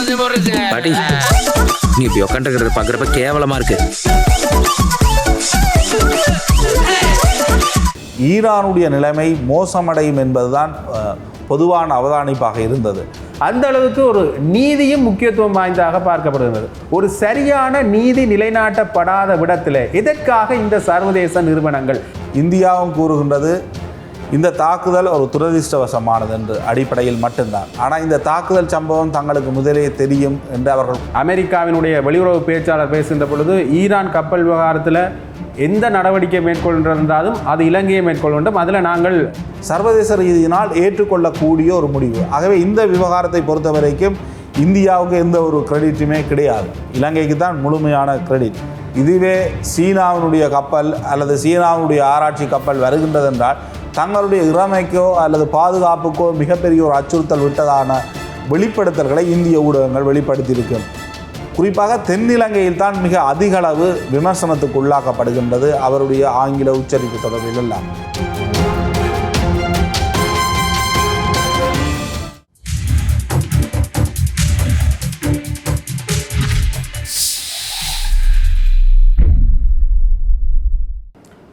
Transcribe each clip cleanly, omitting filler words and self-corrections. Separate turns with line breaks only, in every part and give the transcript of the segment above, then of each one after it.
பாட்டி நீ இப்படி உட்காந்துக்கிறத பார்க்குறப்ப கேவலமா இருக்கு.
ஈரானுடைய நிலைமை மோசமடையும் என்பதுதான் பொதுவான அவதானிப்பாக இருந்தது.
அந்த அளவுக்கு ஒரு நீதியும் முக்கியத்துவம் வாய்ந்ததாக பார்க்கப்படுகிறது. ஒரு சரியான நீதி நிலைநாட்டப்படாத விடத்தில் எதற்காக இந்த சர்வதேச நிறுவனங்கள்?
இந்தியாவும் கூறுகின்றது இந்த தாக்குதல் ஒரு துரதிர்ஷ்டவசமானது என்று அடிப்படையில் மட்டும்தான். ஆனால் இந்த தாக்குதல் சம்பவம் தங்களுக்கு முதலே தெரியும் என்று அவர்கள்
அமெரிக்காவினுடைய வெளியுறவு பேச்சாளர் பேசுகின்ற பொழுது ஈரான் கப்பல் விவகாரத்தில் எந்த நடவடிக்கை மேற்கொள்கின்றாலும் அது இலங்கையை மேற்கொள்ள வேண்டும், அதில் நாங்கள்
சர்வதேச ரீதியினால் ஏற்றுக்கொள்ளக்கூடிய ஒரு முடிவு. ஆகவே இந்த விவகாரத்தை பொறுத்த வரைக்கும் இந்தியாவுக்கு எந்த ஒரு கிரெடிட்டுமே கிடையாது, இலங்கைக்கு தான் முழுமையான கிரெடிட். இதுவே சீனாவினுடைய கப்பல் அல்லது சீனாவுடைய ஆராய்ச்சி கப்பல் வருகின்றது என்றால் தங்களுடைய இறமைக்கோ அல்லது பாதுகாப்புக்கோ மிகப்பெரிய ஒரு அச்சுறுத்தல் விட்டதான வெளிப்படுத்தல்களை இந்திய ஊடகங்கள் வெளிப்படுத்தியிருக்கும். குறிப்பாக தென்னிலங்கையில் தான் மிக அதிக அளவு விமர்சனத்துக்கு உள்ளாக்கப்படுகின்றது அவருடைய ஆங்கில உச்சரிப்பு தொடர்பில் எல்லாம்.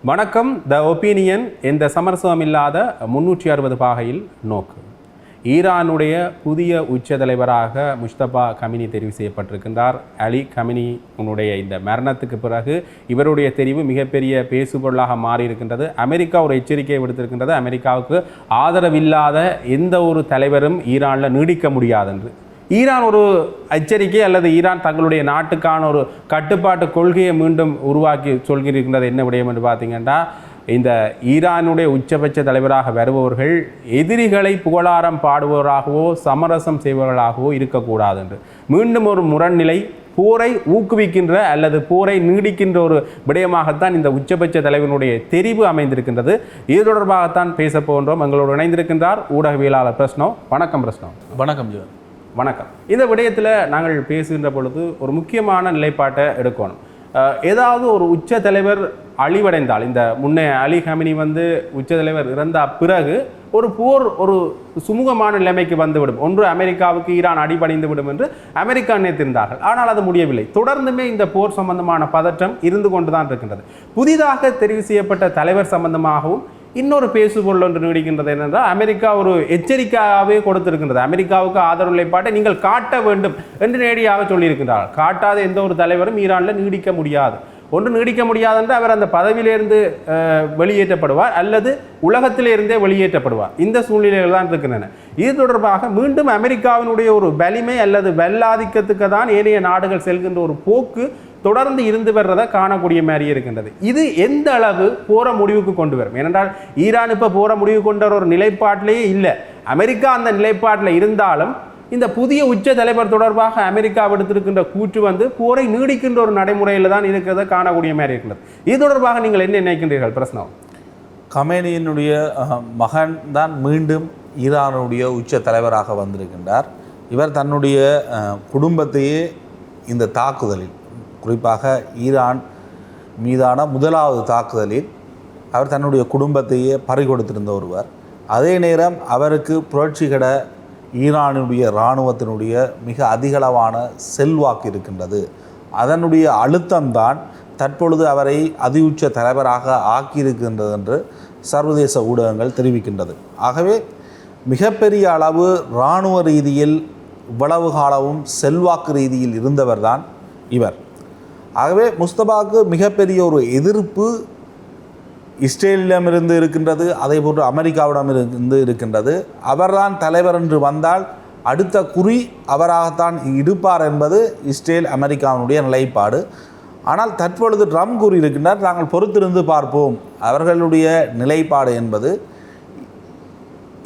வணக்கம். த ஒப்பீனியன் என்ற சமரசம் இல்லாத 360 பாகையில் நோக்கு. ஈரானுடைய புதிய உச்ச தலைவராக முஸ்தபா கமினி தெரிவு செய்யப்பட்டிருக்கின்றார். அலி கமினியினுடைய இந்த மரணத்துக்கு பிறகு இவருடைய தெரிவு மிகப்பெரிய பேசுபொருளாக மாறியிருக்கின்றது. அமெரிக்கா ஒரு எச்சரிக்கையை விடுத்திருக்கின்றது, அமெரிக்காவுக்கு ஆதரவில்லாத எந்த ஒரு தலைவரும் ஈரானில் நீடிக்க முடியாது என்று. ஈரான் ஒரு எச்சரிக்கை அல்லது ஈரான் தங்களுடைய நாட்டுக்கான ஒரு கட்டுப்பாட்டு கொள்கையை மீண்டும் உருவாக்கி சொல்கியிருக்கின்றது. என்ன விடயம் என்று பார்த்தீங்கன்னா, இந்த ஈரானுடைய உச்சபட்ச தலைவராக வருபவர்கள் எதிரிகளை புகழாரம் பாடுபவராகவோ சமரசம் செய்பவர்களாகவோ இருக்கக்கூடாது என்று மீண்டும் ஒரு முரண்நிலை, போரை ஊக்குவிக்கின்ற அல்லது போரை நீடிக்கின்ற ஒரு விடயமாகத்தான் இந்த உச்சபட்ச தலைவனுடைய தெரிவு அமைந்திருக்கின்றது. இது தொடர்பாகத்தான் பேச போன்றோம். எங்களோடு இணைந்திருக்கின்றார் ஊடகவியலாளர் பிரஸ்னோ. வணக்கம் பிரஸ்னோ.
வணக்கம் ஜீவன்.
வணக்கம். இந்த விடயத்தில் நாங்கள் பேசுகின்ற பொழுது ஒரு முக்கியமான நிலைப்பாட்டை எடுக்கணும். ஏதாவது ஒரு உச்ச தலைவர் அழிவடைந்தால், இந்த முன்னே அலி கமினி உச்ச தலைவர் இறந்த பிறகு ஒரு போர் ஒரு சுமூகமான நிலைமைக்கு வந்துவிடும், ஒன்று அமெரிக்காவுக்கு ஈரான் அடிபணிந்து விடும் என்று அமெரிக்கா நினைத்திருந்தார்கள். ஆனால் அது முடியவில்லை. தொடர்ந்துமே இந்த போர் சம்பந்தமான பதற்றம் இருந்து கொண்டுதான் இருக்கின்றது. புதிதாக தெரிவு செய்யப்பட்ட தலைவர் சம்பந்தமாகவும் இன்னொரு பேசுபொருள் ஒன்று நீடிக்கின்றது. என்னென்றால், அமெரிக்கா ஒரு எச்சரிக்கையாகவே கொடுத்திருக்கின்றது. அமெரிக்காவுக்கு ஆதரவு நிலைப்பாட்டை நீங்கள் காட்ட வேண்டும் என்று நேரடியாக சொல்லியிருக்கின்றார்கள். காட்டாத எந்த ஒரு தலைவரும் ஈரானில் நீடிக்க முடியாது. ஒன்று நீடிக்க முடியாது என்று அவர் அந்த பதவியிலிருந்து வெளியேற்றப்படுவார் அல்லது உலகத்திலிருந்தே வெளியேற்றப்படுவார். இந்த சூழ்நிலைகள் தான் இருக்கின்றன. இது தொடர்பாக மீண்டும் அமெரிக்காவினுடைய ஒரு வலிமை அல்லது வெள்ளாதிக்கத்துக்கு தான் ஏனைய நாடுகள் செல்கின்ற ஒரு போக்கு தொடர்ந்து இருந்து வர்றதை காணக்கூடிய மாதிரி இருக்கின்றது. இது எந்த அளவு போற முடிவுக்கு கொண்டு வரும்? ஏனென்றால் ஈரான் இப்போ போற முடிவு கொண்ட ஒரு நிலைப்பாட்டிலேயே இல்லை. அமெரிக்கா அந்த நிலைப்பாட்டில் இருந்தாலும் இந்த புதிய உச்ச தலைவர் தொடர்பாக அமெரிக்கா எடுத்திருக்கின்ற கூற்று போரை நீடிக்கின்ற ஒரு நடைமுறையில் தான் இருக்கிறத காணக்கூடிய மாதிரி இருக்கின்றது. இது தொடர்பாக நீங்கள் என்ன நினைக்கின்றீர்கள் பிரஸ்னோ?
கமேனியினுடைய மகன் தான் மீண்டும் ஈரானுடைய உச்ச தலைவராக வந்திருக்கின்றார். இவர் தன்னுடைய குடும்பத்தையே இந்த தாக்குதலில், குறிப்பாக ஈரான் மீதான முதலாவது தாக்குதலில் அவர் தன்னுடைய குடும்பத்தையே பறிகொடுத்திருந்த ஒருவர். அதே நேரம் அவருக்கு புரட்சிகர ஈரானுடைய இராணுவத்தினுடைய மிக அதிகளவான செல்வாக்கு இருக்கின்றது. அதனுடைய அழுத்தம்தான் தற்பொழுது அவரை அதிஉச்ச தலைவராக ஆக்கியிருக்கின்றது என்று சர்வதேச ஊடகங்கள் தெரிவிக்கின்றது. ஆகவே மிகப்பெரிய அளவு இராணுவ ரீதியில் இவ்வளவு காலமும் செல்வாக்கு ரீதியில் இருந்தவர் தான் இவர். ஆகவே முஸ்தபாவுக்கு மிகப்பெரிய ஒரு எதிர்ப்பு இஸ்ரேலிடமிருந்து இருக்கின்றது, அதே போன்று அமெரிக்காவிடமிருந்து இருக்கின்றது. அவர்தான் தலைவர் என்று வந்தால் அடுத்த குறி அவராகத்தான் இருப்பார் என்பது இஸ்ரேல் அமெரிக்காவினுடைய நிலைப்பாடு. ஆனால் தற்பொழுது ட்ரம்ப் கூறியிருக்கின்றார், நாங்கள் பொறுத்திருந்து பார்ப்போம். அவர்களுடைய நிலைப்பாடு என்பது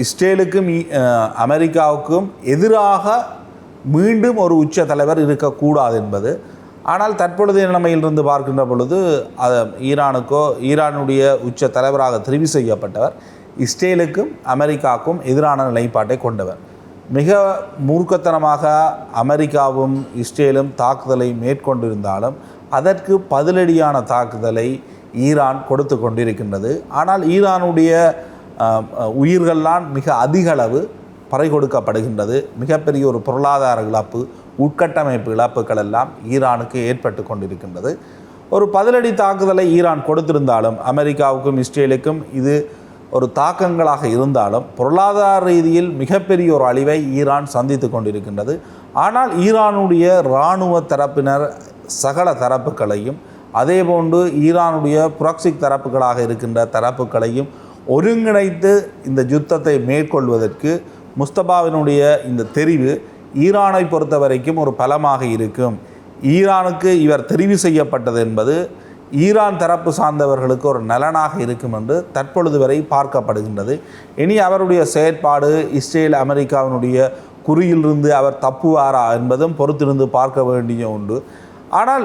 இஸ்ரேலுக்கும் அமெரிக்காவுக்கும் எதிராக மீண்டும் ஒரு உச்ச தலைவர் இருக்கக்கூடாது என்பது. ஆனால் தற்பொழுதைய நிலைமையிலிருந்து பார்க்கின்ற பொழுது ஈரானுடைய உச்ச தலைவராக தெரிவு செய்யப்பட்டவர் இஸ்ரேலுக்கும் அமெரிக்காவுக்கும் எதிரான நிலைப்பாட்டை கொண்டவர். மிக மூர்க்கத்தனமாக அமெரிக்காவும் இஸ்ரேலும் தாக்குதலை மேற்கொண்டிருந்தாலும் அதற்கு பதிலடியான தாக்குதலை ஈரான் கொடுத்து கொண்டிருக்கின்றது. ஆனால் ஈரானுடைய உயிர்கள்லாம் மிக அதிக அளவு பறை கொடுக்கப்படுகின்றது. மிகப்பெரிய ஒரு பொருளாதார இழப்பு, உட்கட்டமைப்பு இழப்புகள் எல்லாம் ஈரானுக்கு ஏற்பட்டு கொண்டிருக்கின்றது. ஒரு பதிலடி தாக்குதலை ஈரான் கொடுத்திருந்தாலும் அமெரிக்காவுக்கும் இஸ்ரேலுக்கும் இது ஒரு தாக்கங்களாக இருந்தாலும் பொருளாதார ரீதியில் மிகப்பெரிய ஒரு அழிவை ஈரான் சந்தித்து கொண்டிருக்கின்றது. ஆனால் ஈரானுடைய இராணுவ தரப்பினர் சகல தரப்புகளையும் அதேபோன்று ஈரானுடைய புராக்சிக் தரப்புகளாக இருக்கின்ற தரப்புகளையும் ஒருங்கிணைத்து இந்த யுத்தத்தை மேற்கொள்வதற்கு முஸ்தபாவினுடைய இந்த தெரிவு ஈரானை பொறுத்த வரைக்கும் ஒரு பலமாக இருக்கும். ஈரானுக்கு இவர் தெரிவு செய்யப்பட்டது என்பது ஈரான் தரப்பு சார்ந்தவர்களுக்கு ஒரு நலனாக இருக்கும் என்று தற்பொழுது வரை பார்க்கப்படுகின்றது. இனி அவருடைய செயற்பாடு இஸ்ரேல் அமெரிக்காவினுடைய குறியிலிருந்து அவர் தப்புவாரா என்பதும் பொறுத்திருந்து பார்க்க வேண்டிய உண்டு. ஆனால்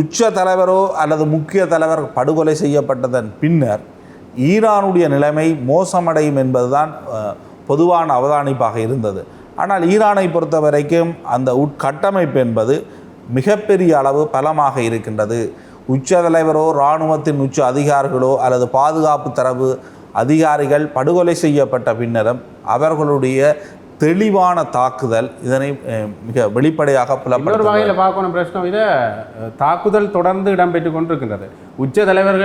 உச்ச தலைவரோ அல்லது முக்கிய தலைவர் படுகொலை செய்யப்பட்டதன் பின்னர் ஈரானுடைய நிலைமை மோசமடையும் என்பதுதான் பொதுவான அவதானிப்பாக இருந்தது. ஆனால் ஈரானை பொறுத்த வரைக்கும் அந்த உட்கட்டமைப்பு என்பது மிகப்பெரிய அளவு பலமாக இருக்கின்றது. உச்ச தலைவரோ இராணுவத்தின் உச்ச அதிகாரிகளோ அல்லது பாதுகாப்பு தரப்பு அதிகாரிகள் படுகொலை செய்யப்பட்ட பின்னரும் அவர்களுடைய தெளிவான தாக்குதல் இதனை மிக வெளிப்படையாக
புலப்படுத்தும் வகையில் பார்க்கணும். பிரச்சனை இதை தாக்குதல் தொடர்ந்து இடம்பெற்று கொண்டிருக்கின்றது. உச்ச தலைவர்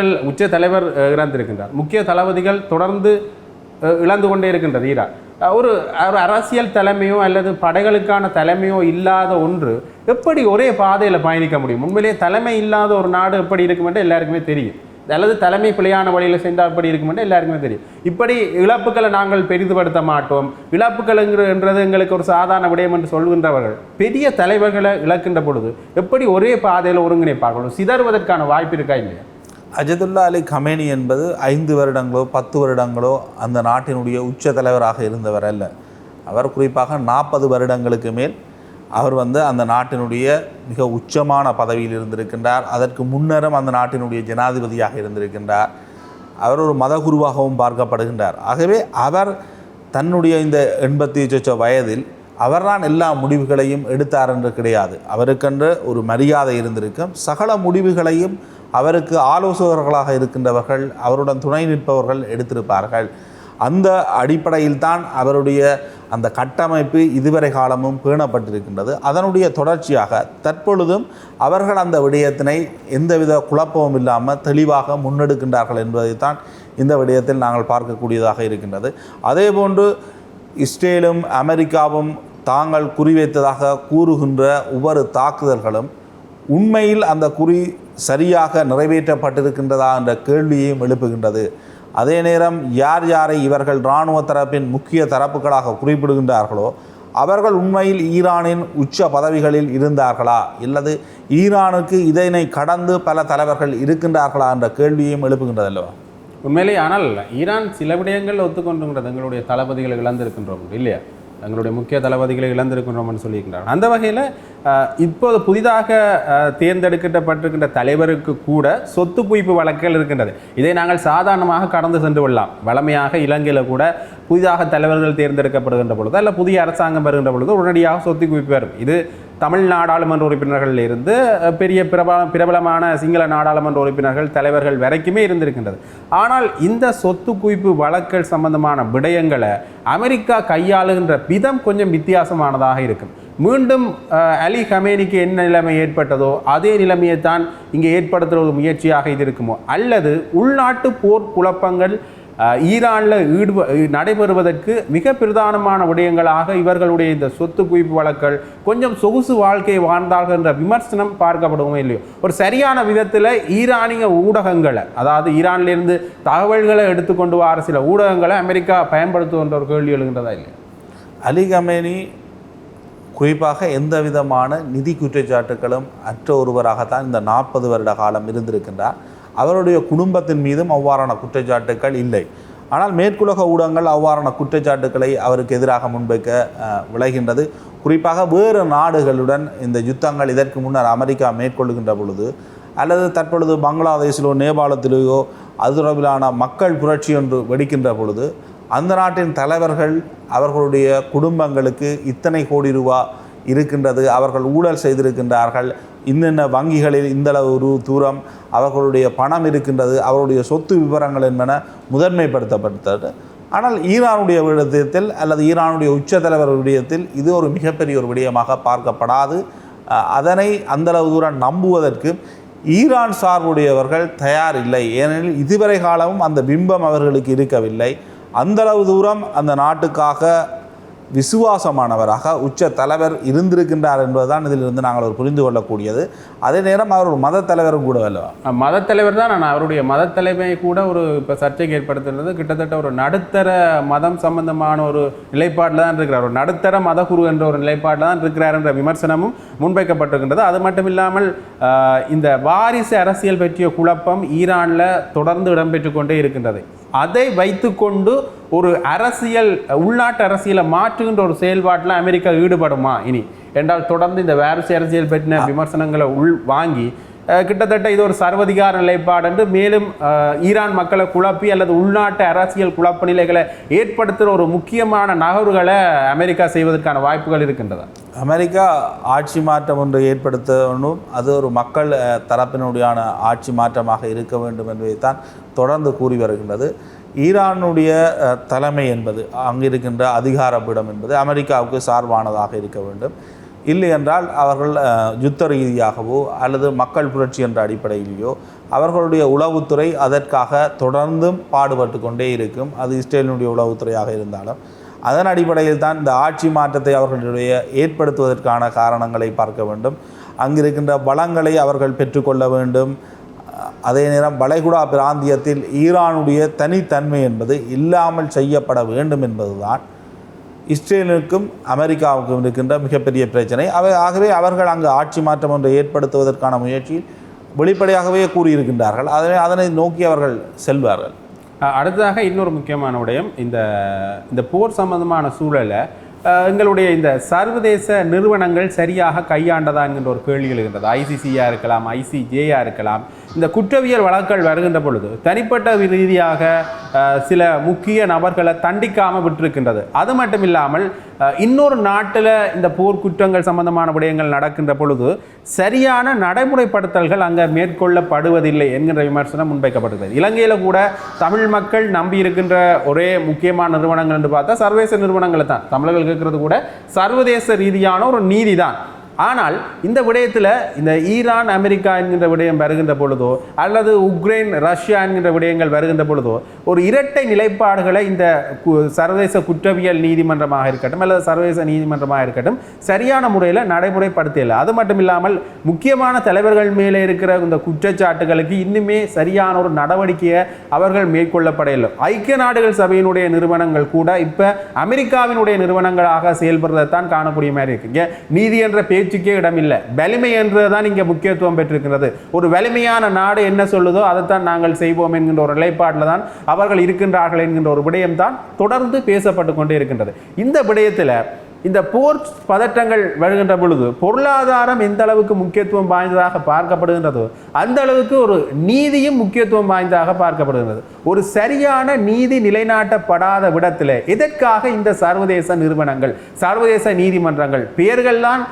இறந்திருக்கின்றார். முக்கிய தளபதிகள் தொடர்ந்து இழந்து கொண்டே இருக்கின்றது ஈரான். ஒரு அரசியல் தலைமையோ அல்லது படைகளுக்கான தலைமையோ இல்லாத ஒன்று எப்படி ஒரே பாதையில் பயணிக்க முடியும்? உண்மையிலேயே தலைமை இல்லாத ஒரு நாடு எப்படி இருக்குமென்று எல்லாருக்குமே தெரியும். அல்லது தலைமை பிழையான வழியில் சென்றால் எப்படி இருக்குமென்று எல்லாருக்குமே தெரியும். இப்படி இழப்புகளை நாங்கள் பெரிதுபடுத்த மாட்டோம், இழப்புகள்ன்றது எங்களுக்கு ஒரு சாதாரண விடயம் என்று சொல்கின்றவர்கள் பெரிய தலைவர்களை இழக்கின்ற பொழுது எப்படி ஒரே பாதையில் ஒருங்கிணைப்பார்கள்? சிதறுவதற்கான வாய்ப்பு இருக்கா இல்லையா?
அஜதுல்லா அலி கமேனி என்பது 5 வருடங்களோ 10 வருடங்களோ அந்த நாட்டினுடைய உச்ச தலைவராக இருந்தவர் அல்ல. அவர் குறிப்பாக 40 வருடங்களுக்கு மேல் அவர் அந்த நாட்டினுடைய மிக உச்சமான பதவியில் இருந்திருக்கின்றார். அதற்கு முன்னரும் அந்த நாட்டினுடைய ஜனாதிபதியாக இருந்திருக்கின்றார். அவர் ஒரு மதகுருவாகவும் பார்க்கப்படுகின்றார். ஆகவே அவர் தன்னுடைய இந்த 88 வயதில் அவர்தான் எல்லா முடிவுகளையும் எடுத்தார் என்று கிடையாது. அவருக்கென்று ஒரு மரியாதை இருந்திருக்கும். சகல முடிவுகளையும் அவருக்கு ஆலோசகர்களாக இருக்கின்றவர்கள், அவருடன் துணை நிற்பவர்கள் எடுத்திருப்பார்கள். அந்த அடிப்படையில் தான் அவருடைய அந்த கட்டமைப்பு இதுவரை காலமும் பேணப்பட்டிருக்கின்றது. அதனுடைய தொடர்ச்சியாக தற்பொழுதும் அவர்கள் அந்த விடயத்தினை எந்தவித குழப்பமும் இல்லாமல் தெளிவாக முன்னெடுக்கின்றார்கள் என்பதைத்தான் இந்த விடயத்தில் நாங்கள் பார்க்கக்கூடியதாக இருக்கின்றது. அதேபோன்று இஸ்ரேலும் அமெரிக்காவும் தாங்கள் குறிவைத்ததாக கூறுகின்ற ஒவ்வொரு தாக்குதல்களும் உண்மையில் அந்த குறி சரியாக நிறைவேற்றப்பட்டிருக்கின்றதா என்ற கேள்வியையும் எழுப்புகின்றது. அதே நேரம் யார் யாரை இவர்கள் இராணுவ தரப்பின் முக்கிய தரப்புகளாக குறிப்பிடுகின்றார்களோ அவர்கள் உண்மையில் ஈரானின் உச்ச பதவிகளில் இருந்தார்களா அல்லது ஈரானுக்கு இதனை கடந்து பல தலைவர்கள் இருக்கின்றார்களா என்ற கேள்வியையும் எழுப்புகின்றது அல்லவா?
உண்மையிலேயே. ஆனால் ஈரான் சில விடயங்கள் ஒத்துக்கொண்டுங்கிறது எங்களுடைய தளபதிகளை இழந்திருக்கின்றோம் இல்லையா, எங்களுடைய முக்கிய தளபதிகளை இழந்திருக்கின்றோம்னு சொல்லியிருக்கிறார். அந்த வகையில் இப்போது புதிதாக தேர்ந்தெடுக்கப்பட்டிருக்கின்ற தலைவருக்கு கூட சொத்து குவிப்பு வழக்குகள் இருக்கின்றது. இதை நாங்கள் சாதாரணமாக கடந்து சென்று விடலாம். வழமையாக இலங்கையில் கூட புதிதாக தலைவர்கள் தேர்ந்தெடுக்கப்படுகின்ற பொழுது அல்ல புதிய அரசாங்கம் வருகின்ற பொழுது உடனடியாக சொத்து குவிப்பு வரும். இது தமிழ் நாடாளுமன்ற உறுப்பினர்களில் இருந்து பெரிய பிரபலமான சிங்கள நாடாளுமன்ற உறுப்பினர்கள் தலைவர்கள் வரைக்குமே இருந்திருக்கின்றது. ஆனால் இந்த சொத்து குவிப்பு வழக்குகள் சம்பந்தமான விடயங்களை அமெரிக்கா கையாளுகின்ற விதம் கொஞ்சம் வித்தியாசமானதாக இருக்கும். மீண்டும் அலி கமேனிக்கு என்ன நிலைமை ஏற்பட்டதோ அதே நிலைமையை தான் இங்கே ஏற்படுத்துகிற ஒரு முயற்சியாக இது இருக்குமோ, அல்லது உள்நாட்டு போர் குழப்பங்கள் ஈரானில் நடைபெறுவதற்கு மிக பிரதானமான விடயங்களாக இவர்களுடைய இந்த சொத்து குவிப்பு வழக்குகள் கொஞ்சம் சொகுசு வாழ்க்கையை வாழ்ந்தார்கள் என்ற விமர்சனம் பார்க்கப்படுவோமே இல்லையோ, ஒரு சரியான விதத்தில் ஈரானிய ஊடகங்களை, அதாவது ஈரானிலிருந்து தகவல்களை எடுத்துக்கொண்டு வர சில ஊடகங்களை அமெரிக்கா பயன்படுத்துகின்ற ஒரு கேள்வி எழுகின்றதா இல்லை?
அலி கமேனி குறிப்பாக எந்த விதமான நிதி குற்றச்சாட்டுகளும் அற்ற ஒருவராகத்தான் இந்த 40 வருட காலம் இருந்திருக்கின்றார். அவருடைய குடும்பத்தின் மீதும் அவ்வாறான குற்றச்சாட்டுக்கள் இல்லை. ஆனால் மேற்குலக ஊடகங்கள் அவ்வாறான குற்றச்சாட்டுக்களை அவருக்கு எதிராக முன்வைக்க விளைகின்றது. குறிப்பாக வேறு நாடுகளுடன் இந்த யுத்தங்கள் இதற்கு முன்னர் அமெரிக்கா மேற்கொள்கின்ற பொழுது அல்லது தற்பொழுது பங்களாதேஷிலோ நேபாளத்திலேயோ அது தொடர்பிலான மக்கள் புரட்சி ஒன்று வெடிக்கின்ற பொழுது அந்த நாட்டின் தலைவர்கள் அவர்களுடைய குடும்பங்களுக்கு இத்தனை கோடி ரூபா இருக்கின்றது, அவர்கள் ஊழல் செய்திருக்கின்றார்கள், இன்னென்ன வங்கிகளில் இந்தளவு தூரம் அவர்களுடைய பணம் இருக்கின்றது, அவருடைய சொத்து விவரங்கள் என்பன முதன்மைப்படுத்தப்பட்டது. ஆனால் ஈரானுடைய விடயத்தில் அல்லது ஈரானுடைய உச்ச தலைவர் விடயத்தில் இது ஒரு மிகப்பெரிய ஒரு விடயமாக பார்க்கப்படாது. அதனை அந்தளவு தூரம் நம்புவதற்கு ஈரான் சார்புடையவர்கள் தயார் இல்லை. ஏனெனில் இதுவரை காலமும் அந்த பிம்பம் அவர்களுக்கு இருக்கவில்லை. அந்தளவு தூரம் அந்த நாட்டுக்காக விசுவாசமானவராக உச்ச தலைவர் இருந்திருக்கின்றார் என்பதுதான் இதிலிருந்து நாங்கள் ஒரு புரிந்து கொள்ளக்கூடியது. அதே நேரம் அவர் ஒரு மத தலைவரும் கூட அல்லவா?
மத தலைவர் தான். நான் அவருடைய மத தலைமை கூட ஒரு இப்போ சர்ச்சைக்கு ஏற்படுத்துகிறது. கிட்டத்தட்ட ஒரு நடுத்தர மதம் சம்பந்தமான ஒரு நிலைப்பாட்டில் தான் இருக்கிறார். ஒரு நடுத்தர மதகுரு என்ற ஒரு நிலைப்பாட்டில் தான் இருக்கிறார் என்ற விமர்சனமும் முன்வைக்கப்பட்டிருக்கின்றது. அது மட்டும் இல்லாமல் இந்த வாரிசு அரசியல் பற்றிய குழப்பம் ஈரானில் தொடர்ந்து இடம்பெற்று கொண்டே இருக்கின்றது. அதை வைத்துக்கொண்டு ஒரு அரசியல் உள்நாட்டு அரசியலை மாற்றுகின்ற ஒரு செயல்பாட்டில் அமெரிக்கா ஈடுபடுமா இனி என்றால் தொடர்ந்து இந்த வாரிசு அரசியல் பற்றின விமர்சனங்களை வாங்கி கிட்டத்தட்ட இது ஒரு சர்வதிகார நிலைப்பாடு என்று மேலும் ஈரான் மக்களை குழப்பி அல்லது உள்நாட்டு அரசியல் குழப்ப நிலைகளை ஏற்படுத்துகிற ஒரு முக்கியமான நகர்வுகளை அமெரிக்கா செய்வதற்கான வாய்ப்புகள் இருக்கின்றதா?
அமெரிக்கா ஆட்சி மாற்றம் ஒன்று ஏற்படுத்தணும், அது ஒரு மக்கள் தரப்பினுடையான ஆட்சி மாற்றமாக இருக்க வேண்டும் என்பதைத்தான் தொடர்ந்து கூறி வருகின்றது. ஈரானுடைய தலைமை என்பது அங்கு இருக்கின்ற அதிகாரப்பீடம் என்பது அமெரிக்காவுக்கு சார்பானதாக இருக்க வேண்டும். இல்லை என்றால் அவர்கள் யுத்த ரீதியாகவோ அல்லது மக்கள் புரட்சி என்ற அடிப்படையிலேயோ அவர்களுடைய உளவுத்துறை அதற்காக தொடர்ந்தும் பாடுபட்டு கொண்டே இருக்கும். அது இஸ்ரேலினுடைய உளவுத்துறையாக இருந்தாலும் அதன் அடிப்படையில் தான் இந்த ஆட்சி மாற்றத்தை அவர்களுடைய ஏற்படுத்துவதற்கான காரணங்களை பார்க்க வேண்டும். அங்கிருக்கின்ற வளங்களை அவர்கள் பெற்றுக்கொள்ள வேண்டும். அதே நேரம் வளைகுடா பிராந்தியத்தில் ஈரானுடைய தனித்தன்மை என்பது இல்லாமல் செய்யப்பட வேண்டும் என்பதுதான் இஸ்ரேலுக்கும் அமெரிக்காவுக்கும் இருக்கின்ற மிகப்பெரிய பிரச்சனை. ஆகவே அவர்கள் அங்கு ஆட்சி மாற்றம் ஒன்றை ஏற்படுத்துவதற்கான முயற்சியில் வெளிப்படையாகவே கூறியிருக்கின்றார்கள். அதனை நோக்கி அவர்கள் செல்வார்கள்.
அடுத்ததாக இன்னொரு முக்கியமான விடயம், இந்த போர் சம்பந்தமான சூழலை எங்களுடைய இந்த சர்வதேச நிறுவனங்கள் சரியாக கையாண்டதா என்கின்ற ஒரு கேள்வி எழுகின்றது. ஐசிசியாக இருக்கலாம், ஐசிஜேயாக இருக்கலாம். இந்த குற்றவியல் வழக்குகள் வருகின்ற பொழுது தனிப்பட்ட ரீதியாக சில முக்கிய நபர்களை தண்டிக்காமல் விட்டிருக்கின்றது. அது மட்டும் இல்லாமல் இன்னொரு நாட்டில் இந்த போர் குற்றங்கள் சம்பந்தமான விடயங்கள் நடக்கின்ற பொழுது சரியான நடைமுறைப்படுத்தல்கள் அங்கே மேற்கொள்ளப்படுவதில்லை என்கின்ற விமர்சனம் முன்வைக்கப்படுகிறது. இலங்கையில் கூட தமிழ் மக்கள் நம்பி இருக்கின்ற ஒரே முக்கியமான நிறுவனங்கள் என்று பார்த்தா சர்வதேச நிறுவனங்களை தான். தமிழர்கள் இருக்கிறது கூட சர்வதேச ரீதியான ஒரு நீதி தான். ஆனால் இந்த விடயத்தில் இந்த ஈரான் அமெரிக்கா என்கின்ற விடயம் வருகின்ற பொழுதோ அல்லது உக்ரைன் ரஷ்யா என்கின்ற விடயங்கள் வருகின்ற பொழுதோ ஒரு இரட்டை நிலைப்பாடுகளை இந்த சர்வதேச குற்றவியல் நீதிமன்றமாக இருக்கட்டும் அல்லது சர்வதேச நீதிமன்றமாக இருக்கட்டும் சரியான முறையில் நடைமுறைப்படுத்தலை. அது மட்டும் இல்லாமல் முக்கியமான தலைவர்கள் மேலே இருக்கிற இந்த குற்றச்சாட்டுகளுக்கு இன்னுமே சரியான ஒரு நடவடிக்கையை அவர்கள் மேற்கொள்ளப்படவில்லை. ஐக்கிய நாடுகள் சபையினுடைய நிறுவனங்கள் கூட இப்போ அமெரிக்காவினுடைய நிறுவனங்களாக செயல்படுறதைத்தான் காணக்கூடிய மாதிரி இருக்கு. நீதி என்ற பேச்சுக்கே இடமில்லை. வலிமை என்றுதான் இங்கே முக்கியத்துவம் பெற்றிருக்கிறது. ஒரு வலிமையான நாடு என்ன சொல்லுதோ அதைத்தான் நாங்கள் செய்வோம் என்கின்ற ஒரு நிலைப்பாட்டில் தான் அவர்கள் இருக்கின்றார்கள் என்கின்ற ஒரு விடயம் தான் தொடர்ந்து பேசப்பட்டு கொண்டே இருக்கின்றது. இந்த விடயத்தில் இந்த போர் பதற்றங்கள் வருகின்ற பொழுது பொருளாதாரம் எந்த அளவுக்கு முக்கியத்துவம் வாய்ந்ததாக பார்க்கப்படுகின்றதோ அந்த அளவுக்கு ஒரு நீதியும் முக்கியத்துவம் வாய்ந்ததாக பார்க்கப்படுகின்றது. ஒரு சரியான நீதி நிலைநாட்டப்படாத விடத்தில் எதற்காக இந்த சர்வதேச நிறுவனங்கள், சர்வதேச நீதிமன்றங்கள் பெயர்கள்தான்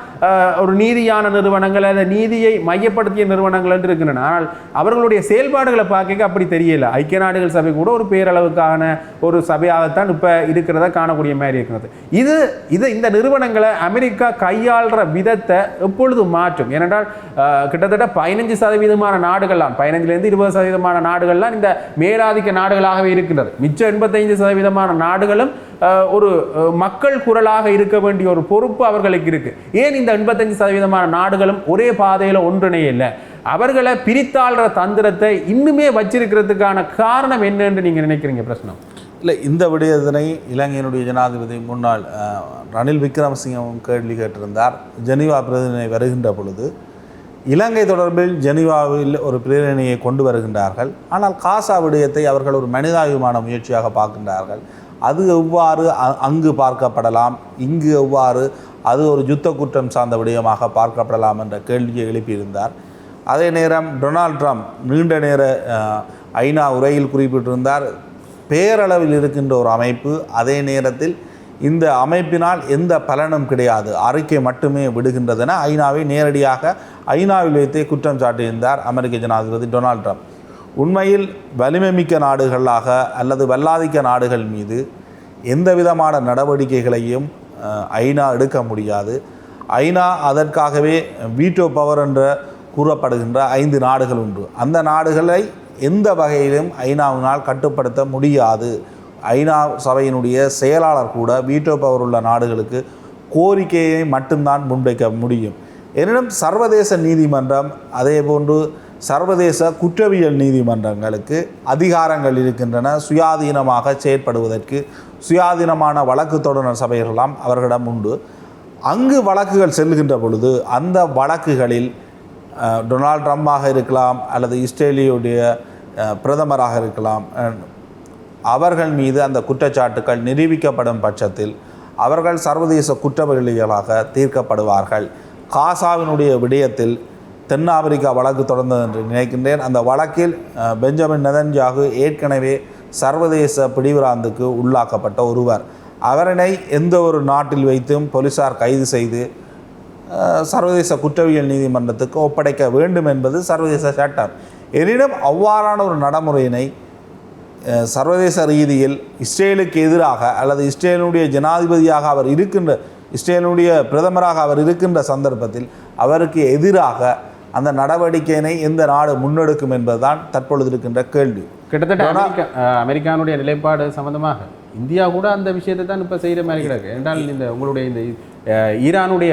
ஒரு நீதியான நிறுவனங்கள் அல்லது நீதியை மையப்படுத்திய நிறுவனங்கள் என்று இருக்கின்றன. ஆனால் அவர்களுடைய செயல்பாடுகளை பார்க்க அப்படி தெரியல. ஐக்கிய நாடுகள் சபை கூட ஒரு பேரளவுக்கான ஒரு சபையாகத்தான் இப்போ இருக்கிறத காணக்கூடிய மாதிரி இருக்கிறது. இந்த நிறுவனங்களை அமெரிக்கா கையாளுற விதத்தை எப்பொழுது மாற்றும்? ஏனென்றால் கிட்டத்தட்ட 15% நாடுகள்லாம் 15லேருந்து 20% நாடுகள்லாம் இந்த மேலாதிக்க நாடுகளாகவே இருக்கின்றது. மிச்சம் 85% நாடுகளும் ஒரு மக்கள் குரலாக இருக்க வேண்டிய ஒரு பொறுப்பு அவர்களுக்கு இருக்கு. ஏன் இந்த 85% நாடுகளும் ஒரே பாதையில் ஒன்றிணைய இல்லை? அவர்களை பிரித்தாள்ற தந்திரத்தை இன்னுமே வச்சிருக்கிறதுக்கான காரணம் என்னன்னு நீங்க நினைக்கிறீங்க? பிரச்சனை
இல்லை, இந்த விடயத்தினை இலங்கையினுடைய ஜனாதிபதி முன்னாள் ரணில் விக்ரமசிங்கவும் கேள்வி கேட்டிருந்தார். ஜெனீவா பிரதிநிதி வருகின்ற பொழுது இலங்கை தொடர்பில் ஜெனீவாவில் ஒரு பிரேரணையை கொண்டு வருகின்றார்கள். ஆனால் காசா விடயத்தை அவர்கள் ஒரு மனிதாபிமான முயற்சியாக பார்க்கின்றார்கள். அது எவ்வாறு அங்கு பார்க்கப்படலாம், இங்கு எவ்வாறு அது ஒரு யுத்த குற்றம் சார்ந்த விடயமாக பார்க்கப்படலாம் என்ற கேள்வியை எழுப்பியிருந்தார். அதே நேரம் டொனால்ட் ட்ரம்ப் நீண்ட நேர ஐநா உரையில் குறிப்பிட்டிருந்தார், பேரளவில் இருக்கின்ற ஒரு அமைப்பு, அதே நேரத்தில் இந்த அமைப்பினால் எந்த பலனும் கிடையாது, அறிக்கை மட்டுமே விடுகின்றதென ஐநாவை நேரடியாக ஐநாவில் வைத்தே குற்றம் சாட்டியிருந்தார் அமெரிக்க ஜனாதிபதி டொனால்ட் ட்ரம்ப். உண்மையில் வலிமை மிக்க நாடுகளாக அல்லது வல்லாதிக்க நாடுகள் மீது எந்த விதமான நடவடிக்கைகளையும் ஐநா எடுக்க முடியாது. ஐநா அதற்காகவே வீட்டோ பவர் என்ற கூறப்படுகின்ற 5 நாடுகள் உண்டு. அந்த நாடுகளை எந்த வகையிலும் ஐநாவினால் கட்டுப்படுத்த முடியாது. ஐநா சபையினுடைய செயலாளர் கூட வீட்டோ பவர் உள்ள நாடுகளுக்கு கோரிக்கையை மட்டும்தான் முன்வைக்க முடியும். எனினும் சர்வதேச நீதிமன்றம் அதேபோன்று சர்வதேச குற்றவியல் நீதிமன்றங்களுக்கு அதிகாரங்கள் இருக்கின்றன. சுயாதீனமாக செயற்படுவதற்கு சுயாதீனமான வழக்கு தொடர் சபைகளெல்லாம் அவர்களிடம் உண்டு. அங்கு வழக்குகள் செல்கின்ற பொழுது அந்த வழக்குகளில் டொனால்ட் ட்ரம்பாக இருக்கலாம் அல்லது இஸ்ரேலியுடைய பிரதமராக இருக்கலாம், அவர்கள் மீது அந்த குற்றச்சாட்டுக்கள் நிரூபிக்கப்படும் பட்சத்தில் அவர்கள் சர்வதேச குற்றவாளிகளாக தீர்க்கப்படுவார்கள். காசாவினுடைய விடயத்தில் தென்னாப்பிரிக்கா வழக்கு தொடர்ந்தது என்று நினைக்கின்றேன். அந்த வழக்கில் பெஞ்சமின் நெதன்யாகு ஏற்கனவே சர்வதேச பிடிவிராந்துக்கு உள்ளாக்கப்பட்ட ஒருவர். அவரனை எந்த ஒரு நாட்டில் வைத்தும் போலீசார் கைது செய்து சர்வதேச குற்றவியல் நீதிமன்றத்துக்கு ஒப்படைக்க வேண்டும் என்பது சர்வதேச சட்டம். எனினும் அவ்வாறான ஒரு நடைமுறையினை சர்வதேச ரீதியில் இஸ்ரேலுக்கு எதிராக அல்லது இஸ்ரேலுடைய ஜனாதிபதியாக அவர் இருக்கின்ற, இஸ்ரேலுடைய பிரதமராக அவர் இருக்கின்ற சந்தர்ப்பத்தில் அவருக்கு எதிராக அந்த நடவடிக்கையினை எந்த நாடு முன்னெடுக்கும் என்பதுதான் தற்பொழுது இருக்கின்ற கேள்வி.
கிட்டத்தட்ட அமெரிக்கானுடைய நிலைப்பாடு சம்பந்தமாக இந்தியா கூட அந்த விஷயத்தை தான் இப்போ செய்கிற மாதிரி கிடக்கு. என்றால் இந்த உங்களுடைய இந்த ஈரானுடைய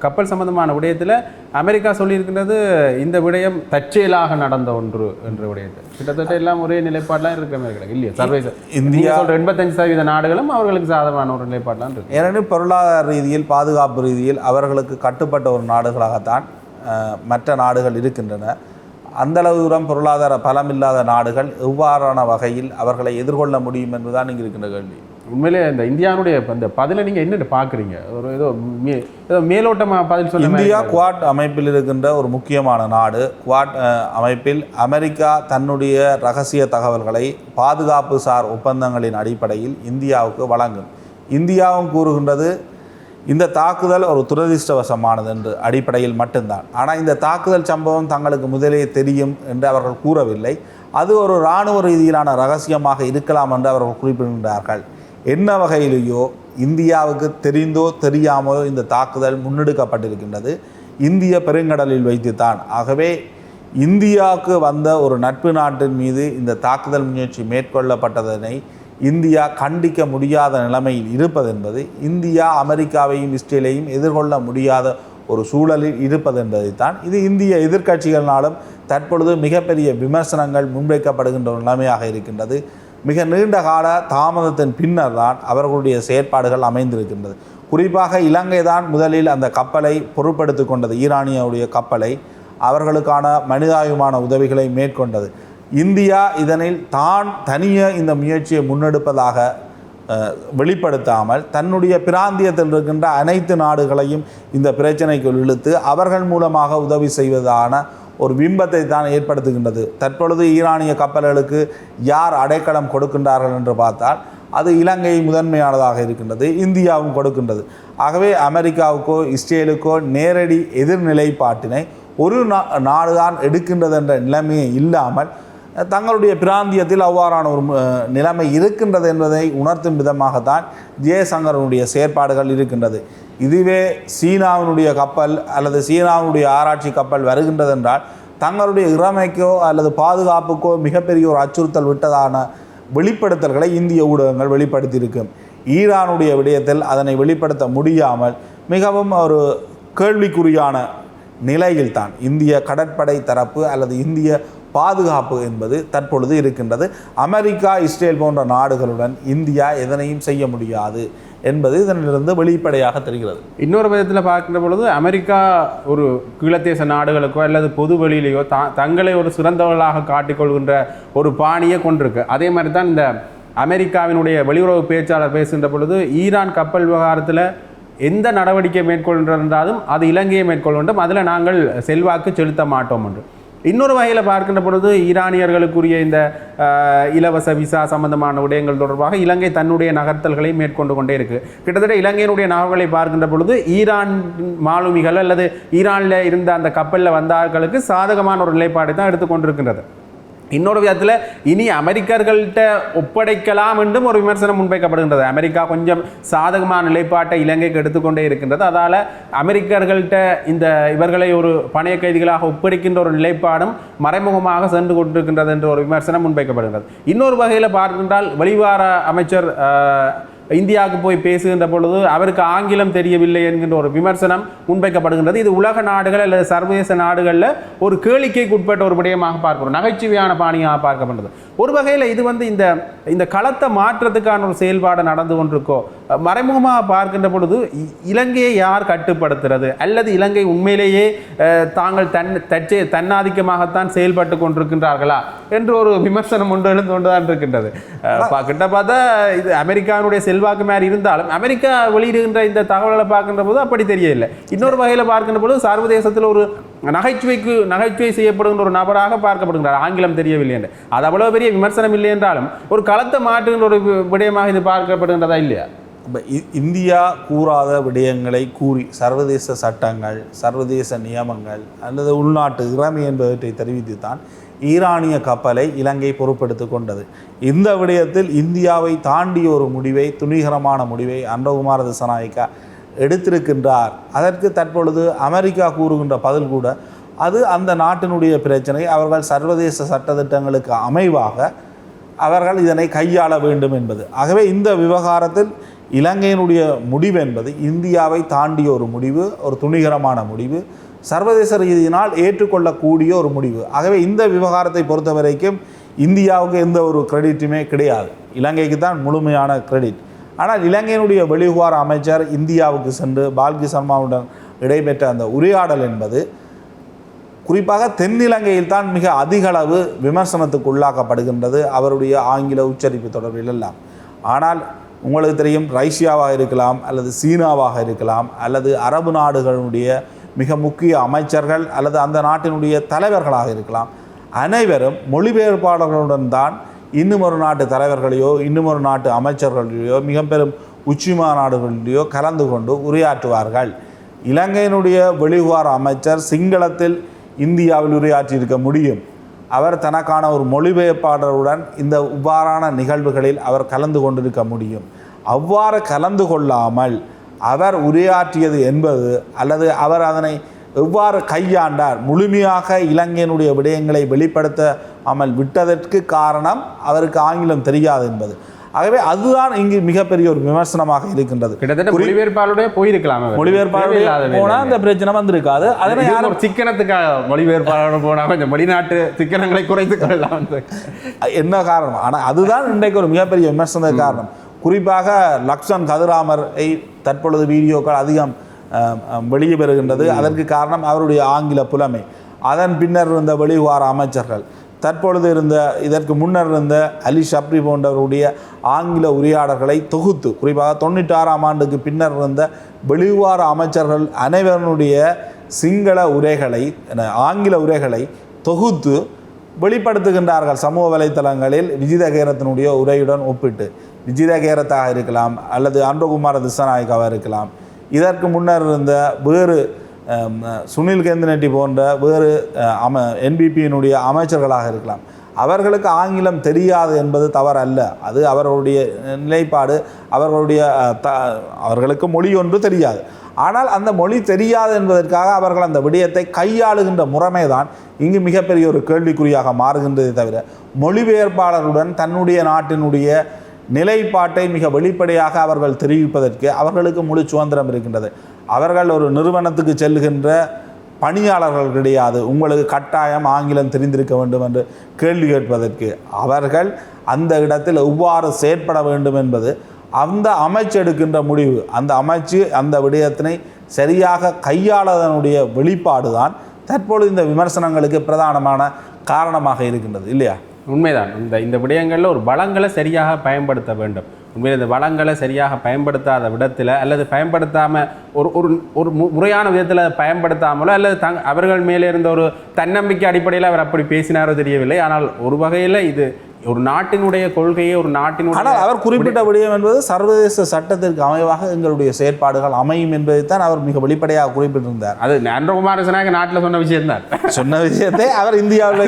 கப்பல் சம்பந்தமான விடயத்தில் அமெரிக்கா சொல்லியிருக்கின்றது இந்த விடயம் தற்செயலாக நடந்த ஒன்று என்ற விடயத்தை. கிட்டத்தட்ட எல்லாம் ஒரே நிலைப்பாடெலாம் இருக்கிற மாதிரி கிடக்கு இல்லையா? சர்வதேச இந்தியா 85% நாடுகளும் அவர்களுக்கு சாதகமான ஒரு நிலைப்பாடெலாம் இருக்கு.
ஏனெனில் பொருளாதார ரீதியில் பாதுகாப்பு ரீதியில் அவர்களுக்கு கட்டுப்பட்ட ஒரு நாடுகளாகத்தான் மற்ற நாடுகள் இருக்கின்றன. அந்தளவு தூரம் பொருளாதார பலமில்லாத நாடுகள் எவ்வாறான வகையில் அவர்களை எதிர்கொள்ள முடியும் என்பதுதான் இங்கே இருக்கின்ற கேள்வி.
உண்மையிலே இந்த இந்தியாவுடைய இந்த பதிலை நீங்கள் என்னென்னு பார்க்குறீங்க? ஒரு ஏதோ மேலோட்டமாக பதில் சொல்ல.
இந்தியா குவாட் அமைப்பில் இருக்கின்ற ஒரு முக்கியமான நாடு. குவாட் அமைப்பில் அமெரிக்கா தன்னுடைய இரகசிய தகவல்களை பாதுகாப்பு சார் ஒப்பந்தங்களின் அடிப்படையில் இந்தியாவுக்கு வழங்கும். இந்தியாவும் கூறுகின்றது இந்த தாக்குதல் ஒரு துரதிர்ஷ்டவசமானது என்று அடிப்படையில் மட்டும்தான். ஆனால் இந்த தாக்குதல் சம்பவம் தங்களுக்கு முதலே தெரியும் என்று அவர்கள் கூறவில்லை. அது ஒரு இராணுவ ரீதியிலான ரகசியமாக இருக்கலாம் என்று அவர்கள் குறிப்பிடுகின்றார்கள். என்ன வகையிலேயோ இந்தியாவுக்கு தெரிந்தோ தெரியாமலோ இந்த தாக்குதல் முன்னெடுக்கப்பட்டிருக்கின்றது இந்திய பெருங்கடலில் வைத்துத்தான். ஆகவே இந்தியாவுக்கு வந்த ஒரு நட்பு நாட்டின் மீது இந்த தாக்குதல் முயற்சி மேற்கொள்ளப்பட்டதனை இந்தியா கண்டிக்க முடியாத நிலைமையில் இருப்பது என்பது இந்தியா அமெரிக்காவையும் இஸ்ரேலையும் எதிர்கொள்ள முடியாத ஒரு சூழலில் இருப்பது என்பதைத்தான். இது இந்திய எதிர்க்கட்சிகளினாலும் தற்பொழுது மிகப்பெரிய விமர்சனங்கள் முன்வைக்கப்படுகின்ற ஒரு நிலைமையாக இருக்கின்றது. மிக நீண்ட கால தாமதத்தின் பின்னர் தான் அவர்களுடைய செயற்பாடுகள் அமைந்திருக்கின்றது. குறிப்பாக இலங்கை தான் முதலில் அந்த கப்பலை பொறுப்படுத்தி கொண்டது. ஈரானியாவுடைய கப்பலை அவர்களுக்கான மனிதாபிமான உதவிகளை மேற்கொண்டது. இந்தியா இதனில் தான் தனியே இந்த முயற்சியை முன்னெடுப்பதாக வெளிப்படுத்தாமல் தன்னுடைய பிராந்தியத்தில் இருக்கின்ற அனைத்து நாடுகளையும் இந்த பிரச்சனைக்குள் இழுத்து அவர்கள் மூலமாக உதவி செய்வதான ஒரு பிம்பத்தை தான் ஏற்படுத்துகின்றது. தற்பொழுது ஈரானிய கப்பல்களுக்கு யார் அடைக்கலம் கொடுக்கின்றார்கள் என்று பார்த்தால் அது இலங்கை முதன்மையானதாக இருக்கின்றது, இந்தியாவும் கொடுக்கின்றது. ஆகவே அமெரிக்காவுக்கோ இஸ்ரேலுக்கோ நேரடி எதிர்நிலைப்பாட்டினை ஒரு நாடுதான் எடுக்கின்றது என்ற நிலைமையே இல்லாமல் தங்களுடைய பிராந்தியத்தில் அவ்வாறான ஒரு நிலைமை இருக்கின்றது என்பதை உணர்த்தும் விதமாகத்தான் ஜெயசங்கரனுடைய செயற்பாடுகள் இருக்கின்றது. இதுவே சீனாவினுடைய கப்பல் அல்லது சீனாவினுடைய ஆராய்ச்சி கப்பல் வருகின்றது என்றால் தங்களுடைய இறமைக்கோ அல்லது பாதுகாப்புக்கோ மிகப்பெரிய ஒரு அச்சுறுத்தல் விட்டதான வெளிப்படுத்தல்களை இந்திய ஊடகங்கள் வெளிப்படுத்தியிருக்கும். ஈரானுடைய விடயத்தில் அதனை வெளிப்படுத்த முடியாமல் மிகவும் ஒரு கேள்விக்குறியான நிலையில்தான் இந்திய கடற்படை தரப்பு அல்லது இந்திய பாதுகாப்பு என்பது தற்பொழுது இருக்கின்றது. அமெரிக்கா இஸ்ரேல் போன்ற நாடுகளுடன் இந்தியா எதனையும் செய்ய முடியாது என்பது இதனிலிருந்து வெளிப்படையாக தெரிகிறது.
இன்னொரு விதத்தில் பார்க்கின்ற பொழுது அமெரிக்கா ஒரு கீழத்தேச நாடுகளுக்கோ அல்லது பொது வெளியிலேயோ தங்களை ஒரு சிறந்தவர்களாக காட்டிக்கொள்கின்ற ஒரு பாணியை கொண்டிருக்கு. அதே மாதிரி தான் இந்த அமெரிக்காவினுடைய வெளியுறவு பேச்சாளர் பேசுகின்ற பொழுது ஈரான் கப்பல் விவகாரத்தில் எந்த நடவடிக்கை மேற்கொள்கின்றாலும் அது இலங்கையை மேற்கொள்ள வேண்டும், அதில் நாங்கள் செல்வாக்கு செலுத்த மாட்டோம் என்று. இன்னொரு வகையில் பார்க்கின்ற பொழுது ஈரானியர்களுக்குரிய இந்த இலவச விசா சம்பந்தமான விடயங்கள் தொடர்பாக இலங்கை தன்னுடைய நகர்த்தல்களை மேற்கொண்டு கொண்டே இருக்குது. கிட்டத்தட்ட இலங்கையினுடைய நகர்வுகளை பார்க்கின்ற பொழுது ஈரான் மாலுமிகள் அல்லது ஈரானில் இருந்த அந்த கப்பலில் வந்தார்களுக்கு சாதகமான ஒரு நிலைப்பாடை தான் எடுத்துக்கொண்டிருக்கின்றது. இன்னொரு விதத்தில் இனி அமெரிக்கர்கள்ட்ட ஒப்படைக்கலாம் என்றும் ஒரு விமர்சனம் முன்வைக்கப்படுகின்றது. அமெரிக்கா கொஞ்சம் சாதகமான நிலைப்பாட்டை இலங்கைக்கு எடுத்துக்கொண்டே இருக்கின்றது. அதால் அமெரிக்கர்கள்ட்ட இந்த இவர்களை ஒரு பணைய கைதிகளாக ஒப்படைக்கின்ற ஒரு நிலைப்பாடும் மறைமுகமாக சென்று கொண்டிருக்கின்றது என்ற ஒரு விமர்சனம் முன்வைக்கப்படுகின்றது. இன்னொரு வகையில் பார்க்கின்றால் வெளிவார அமைச்சர் இந்தியாவுக்கு போய் பேசுகின்ற பொழுது அவருக்கு ஆங்கிலம் தெரியவில்லை என்கின்ற ஒரு விமர்சனம் முன்வைக்கப்படுகின்றது. இது உலக நாடுகள் அல்லது சர்வதேச நாடுகளில் ஒரு கேளிக்கைக்கு உட்பட்ட ஒரு விடயமாக பார்க்கிறோம், நகைச்சுவையான பாணியாக பார்க்கப்படுகிறது. ஒரு வகையில் இது இந்த களத்தை மாற்றத்துக்கான ஒரு செயல்பாடு நடந்து கொண்டிருக்கோ மறைமுகமாக பார்க்கின்ற பொழுது இலங்கையை யார் கட்டுப்படுத்துறது அல்லது இலங்கை உண்மையிலேயே தாங்கள் தன்னாதிக்கமாகத்தான் செயல்பட்டு கொண்டிருக்கின்றார்களா என்று ஒரு விமர்சனம் ஒன்று எழுந்து கொண்டுதான் இருக்கின்றது. கிட்ட பார்த்தா இது அமெரிக்காவுடைய செல்வாக்கு மாதிரி இருந்தாலும் அமெரிக்கா வெளியிடுகின்ற இந்த தகவல்களை பார்க்கின்ற போது அப்படி தெரியவில்லை. இன்னொரு வகையில் பார்க்கின்ற பொழுது சர்வதேசத்தில் ஒரு நகைச்சுவை செய்யப்படுகின்ற ஒரு நபராக பார்க்கப்படுகிறார், ஆங்கிலம் தெரியவில்லை என்று. அது அவ்வளவு பெரிய விமர்சனம் இல்லை என்றாலும் ஒரு களத்தை மாற்றுகின்ற ஒரு விடயமாக இது பார்க்கப்படுகின்றதா இல்லையா?
இந்தியா கூறாத விடயங்களை கூறி சர்வதேச சட்டங்கள், சர்வதேச நியமங்கள் அல்லது உள்நாட்டு இறைமை என்பவற்றை தெரிவித்துத்தான் ஈரானிய கப்பலை இலங்கை பொறுப்பெடுத்துக் கொண்டது. இந்த விடயத்தில் இந்தியாவை தாண்டிய ஒரு முடிவை, துணிகரமான முடிவை அன்றகுமார திசாநாயக்கா எடுத்திருக்கின்றார். அதற்கு தற்பொழுது அமெரிக்கா கூறுகின்ற பதில் கூட அது அந்த நாட்டினுடைய பிரச்சனை, அவர்கள் சர்வதேச சட்டத்திட்டங்களுக்கு அமைவாக அவர்கள் இதனை கையாள வேண்டும் என்பது. ஆகவே இந்த விவகாரத்தில் இலங்கையினுடைய முடிவு என்பது இந்தியாவை தாண்டிய ஒரு முடிவு, ஒரு துணிகரமான முடிவு, சர்வதேச ரீதியினால் ஏற்றுக்கொள்ளக்கூடிய ஒரு முடிவு. ஆகவே இந்த விவகாரத்தை பொறுத்த வரைக்கும் இந்தியாவுக்கு எந்த ஒரு கிரெடிட்டுமே கிடையாது, இலங்கைக்கு தான் முழுமையான கிரெடிட். ஆனால் இலங்கையினுடைய வெளிவிவகார அமைச்சர் இந்தியாவுக்கு சென்று பால்கி சர்மாவுடன் இடைபெற்ற அந்த உரையாடல் என்பது குறிப்பாக தென்னிலங்கையில் தான் மிக அதிக அளவு விமர்சனத்துக்கு உள்ளாக்கப்படுகின்றது, அவருடைய ஆங்கில உச்சரிப்பு தொடர்பில் எல்லாம். ஆனால் உங்களுக்கு தெரியும், ரஷ்யாவாக இருக்கலாம் அல்லது சீனாவாக இருக்கலாம் அல்லது அரபு நாடுகளுடைய மிக முக்கிய அமைச்சர்கள் அல்லது அந்த நாட்டினுடைய தலைவர்களாக இருக்கலாம், அனைவரும் மொழிபெயர்ப்பாளர்களுடன் தான் இன்னும் ஒரு நாட்டு தலைவர்களையோ இன்னும் ஒரு நாட்டு அமைச்சர்களையோ மிக பெரும் உச்சி மாநாடுகளிலேயோ கலந்து கொண்டு உரையாற்றுவார்கள். இலங்கையினுடைய வெளிவிவகார அமைச்சர் சிங்களத்தில் இந்தியாவில் உரையாற்றியிருக்க முடியும், அவர் தனக்கான ஒரு மொழிபெயர்ப்பாளருடன் இந்த இவ்வாறான நிகழ்வுகளில் அவர் கலந்து கொண்டிருக்க முடியும். அவ்வாறு கலந்து கொள்ளாமல் அவர் உரையாற்றியது என்பது அல்லது அவர் அதனை எவ்வாறு கையாண்டார், முழுமையாக இலங்கையினுடைய விடயங்களை வெளிப்படுத்தாமல் விட்டதற்கு காரணம் அவருக்கு ஆங்கிலம் தெரியாது என்பது. ஆகவே அதுதான் இங்கு மிகப்பெரிய ஒரு விமர்சனமாக இருக்கின்றது.
மொழிபெயர்ப்பாளருடைய போயிருக்கலாம்,
மொழிபெயர்ப்பாளருடைய போனால் அந்த பிரச்சனை வந்திருக்காது. அதனை
யாரும் சிக்கனத்துக்காக மொழிபெயர்ப்பாளர் போனால் இந்த வெளிநாட்டு சிக்கனங்களை குறைத்து கொள்ளலாம்
என்ன காரணம்? ஆனால் அதுதான் இன்றைக்கு ஒரு மிகப்பெரிய விமர்சனத்துக்கு காரணம். குறிப்பாக லக்ஷன் கதிராமரை தற்பொழுது வீடியோக்கள் அதிகம் வெளியே பெறுகின்றது. அதற்கு காரணம் அவருடைய ஆங்கில புலமை. அதன் பின்னர் இருந்த வெளிவிவகார அமைச்சர்கள், தற்பொழுது இருந்த இதற்கு முன்னர் இருந்த அலி ஷப்ரி போன்றவருடைய ஆங்கில உரையாடல்களை தொகுத்து, குறிப்பாக 96ஆம் ஆண்டுக்கு பின்னர் இருந்த வெளிவிவகார அமைச்சர்கள் அனைவருடைய சிங்கள உரைகளை, ஆங்கில உரைகளை தொகுத்து வெளிப்படுத்துகின்றார்கள் சமூக வலைத்தளங்களில் விஜித கேரத்தினுடைய உரையுடன் ஒப்பிட்டு. விஜித கேரத்தாக இருக்கலாம் அல்லது அன்றகுமார திசாநாயக்காவாக இருக்கலாம், இதற்கு முன்னர் இருந்த வேறு சுனில் கேந்திரெட்டி போன்ற வேறு என்பிபியினுடைய அமைச்சர்களாக இருக்கலாம். அவர்களுக்கு ஆங்கிலம் தெரியாது என்பது தவறல்ல, அது அவர்களுடைய நிலைப்பாடு, அவர்களுக்கு மொழி ஒன்று தெரியாது. ஆனால் அந்த மொழி தெரியாது என்பதற்காக அவர்கள் அந்த விடயத்தை கையாளுகின்ற முறைமை தான் இங்கு மிகப்பெரிய ஒரு கேள்விக்குறியாக மாறுகின்றதை தவிர, மொழிபெயர்ப்பாளருடன் தன்னுடைய நாட்டினுடைய நிலைப்பாட்டை மிக வெளிப்படையாக அவர்கள் தெரிவிப்பதற்கு அவர்களுக்கு முழு சுதந்திரம் இருக்கின்றது. அவர்கள் ஒரு நிறுவனத்துக்கு செல்கின்ற பணியாளர்கள் கிடையாது, உங்களுக்கு கட்டாயம் ஆங்கிலம் தெரிந்திருக்க வேண்டும் என்று கேள்வி கேட்பதற்கு. அவர்கள் அந்த இடத்தில் எவ்வாறு செயற்பட வேண்டும் என்பது அந்த அமைச்சு எடுக்கின்ற முடிவு. அந்த அமைச்சு அந்த விடயத்தினை சரியாக கையாளதனுடைய வெளிப்பாடு தான் தற்பொழுது இந்த விமர்சனங்களுக்கு பிரதானமான காரணமாக இருக்கின்றது, இல்லையா?
உண்மைதான். இந்த விடயங்களில் ஒரு வளங்களை சரியாக பயன்படுத்த வேண்டும். உண்மையில் இந்த வளங்களை சரியாக பயன்படுத்தாத விடத்தில் அல்லது பயன்படுத்தாமல் ஒரு முறையான விதத்தில் பயன்படுத்தாமலோ அல்லது அவர்கள் மேலே இருந்த ஒரு தன்னம்பிக்கை அடிப்படையில் அவர் அப்படி பேசினாரோ தெரியவில்லை. ஆனால் ஒரு வகையில் இது ஒரு நாட்டினுடைய கொள்கையை ஒரு நாட்டினுடைய
ஆனால் அவர் குறிப்பிட்ட விடயம் என்பது சர்வதேச சட்டத்திற்கு அமைவாக எங்களுடைய செயற்பாடுகள் அமையும் என்பதைத்தான் அவர் மிக வெளிப்படையாக குறிப்பிட்டிருந்தார்.
அது நரேந்திரகுமார் நாட்டில் சொன்ன விஷயம் தான்,
சொன்ன விஷயத்தை அவர் இந்தியாவில்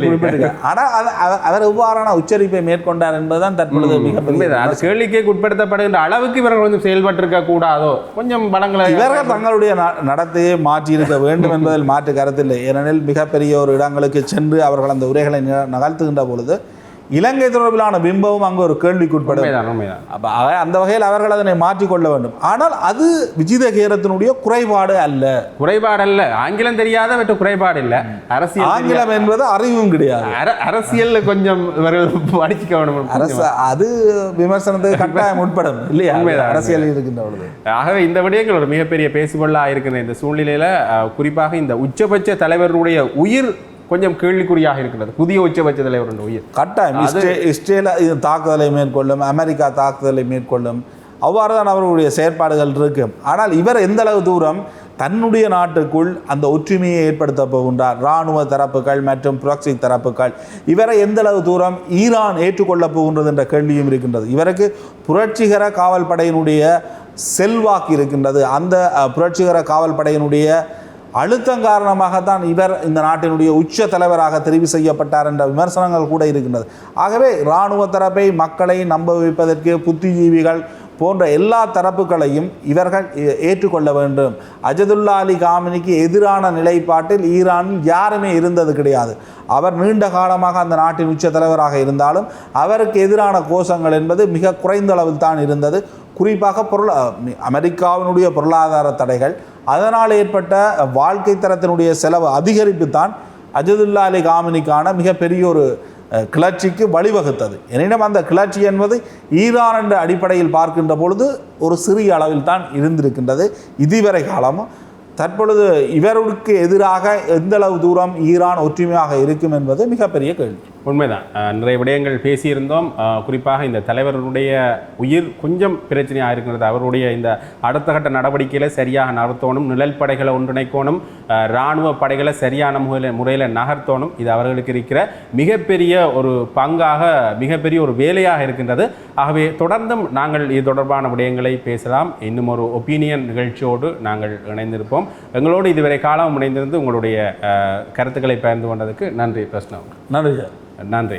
குறிப்பிட்டிருக்கார். ஆனால் அவர் எவ்வாறான உச்சரிப்பை மேற்கொண்டார் என்பதுதான் தற்பொழுது மிக
அது கேள்விக்கே உட்படுத்தப்படுகின்ற அளவுக்கு இவர்கள் வந்து செயல்பட்டிருக்க கூடாதோ, கொஞ்சம் பலங்களை
இவர்கள் தங்களுடைய நடத்தையை மாற்றி இருக்க வேண்டும் என்பதில் மாற்று கருத்தில்லை. ஏனெனில் மிகப்பெரிய ஒரு இடங்களுக்கு சென்று அவர்கள் அந்த உரைகளை நகர்த்துகின்ற பொழுது இலங்கை தொடர்பிலான பிம்பமும் அங்கு ஒரு கேள்விக்குட்படும். அப்போ அந்த வகையில் அவர்கள் அதனை மாற்றிக்கொள்ள வேண்டும். ஆனால் அது விஜிதகேரத்தினுடைய குறைபாடு அல்ல.
ஆங்கிலம் தெரியாத வெற்ற குறைபாடு இல்லை. அரசியல்
ஆங்கிலம் என்பது அறிவும் கிடையாது.
அரசியல் கொஞ்சம் இவர்கள் படிச்சுக்க வேண்டும்.
அது விமர்சனத்துக்கு கட்டாயம் உட்படும் இல்லையா அரசியல் இருக்கின்ற பொழுது.
ஆகவே இந்த விடயங்கள் ஒரு மிகப்பெரிய பேசுபொருளாக இருக்கிற இந்த சூழ்நிலையில குறிப்பாக இந்த உச்சபட்ச தலைவருடைய உயிர் கொஞ்சம் கேள்விக்குறியாக இருக்கிறது. புதிய உச்சபட்ச தலைவர் உயிர்
கட்டாயம் இஸ்ரேல் தாக்குதலை மேற்கொள்ளும், அமெரிக்கா தாக்குதலை மேற்கொள்ளும், அவ்வாறு தான் அவர்களுடைய செயற்பாடுகள் இருக்கும். ஆனால் இவர் எந்த அளவு தூரம் தன்னுடைய நாட்டுக்குள் அந்த ஒற்றுமையை ஏற்படுத்த போகின்றார், இராணுவ தரப்புகள் மற்றும் புரட்சி தரப்புகள், இவரை எந்த அளவு தூரம் ஈரான் ஏற்றுக்கொள்ளப் போகின்றது என்ற கேள்வியும் இருக்கின்றது. இவருக்கு புரட்சிகர காவல் படையினுடைய செல்வாக்கு இருக்கின்றது. அந்த புரட்சிகர காவல் படையினுடைய அழுத்தம் காரணமாகத்தான் இவர் இந்த நாட்டினுடைய உச்ச தலைவராக தெரிவு செய்யப்பட்டார் என்ற விமர்சனங்கள் கூட இருக்கின்றது. ஆகவே இராணுவ தரப்பை மக்களை நம்ப வைப்பதற்கு புத்திஜீவிகள் போன்ற எல்லா தரப்புகளையும் இவர்கள் ஏற்றுக்கொள்ள வேண்டும். அஜதுல்லா அலி காமினிக்கு எதிரான நிலைப்பாட்டில் ஈரானில் யாருமே இருந்தது கிடையாது. அவர் நீண்ட காலமாக அந்த நாட்டின் உச்ச தலைவராக இருந்தாலும் அவருக்கு எதிரான கோஷங்கள் என்பது மிக குறைந்த அளவில் தான் இருந்தது. குறிப்பாக அமெரிக்காவினுடைய பொருளாதார தடைகள், அதனால் ஏற்பட்ட வாழ்க்கை தரத்தினுடைய செலவு அதிகரிப்பு தான் அஜதுல்லா அலி காமினிக்கான மிகப்பெரிய ஒரு கிளர்ச்சிக்கு வழிவகுத்தது. எனினும் அந்த கிளர்ச்சி என்பது ஈரான் என்ற அடிப்படையில் பார்க்கின்ற பொழுது ஒரு சிறிய அளவில் தான் இருந்திருக்கின்றது இதுவரை காலமும். தற்பொழுது இவருக்கு எதிராக எந்தளவு தூரம் ஈரான் ஒற்றுமையாக இருக்கும் என்பது மிகப்பெரிய கேள்வி.
உண்மைதான். நிறைய விடயங்கள் பேசியிருந்தோம். குறிப்பாக இந்த தலைவருடைய உயிர் கொஞ்சம் பிரச்சனையாக இருக்கிறது. அவருடைய இந்த அடுத்த கட்ட நடவடிக்கையில் சரியாக நகர்த்தணும், நிழல் படைகளை ஒன்றிணைக்கணும், இராணுவ படைகளை சரியான முறையில் நகர்த்தணும். இது அவர்களுக்கு இருக்கிற மிகப்பெரிய ஒரு பங்காக, மிகப்பெரிய ஒரு வேலையாக இருக்கின்றது. ஆகவே தொடர்ந்தும் நாங்கள் இது தொடர்பான விடயங்களை பேசலாம். இன்னும் ஒரு ஒப்பீனியன் நிகழ்ச்சியோடு நாங்கள் இணைந்திருப்போம். எங்களோடு இதுவரை காலம் இணைந்திருந்து உங்களுடைய கருத்துக்களை பகிர்ந்து கொண்டதுக்கு நன்றி பிரஸ்னா.
நன்றி.
நன்றி.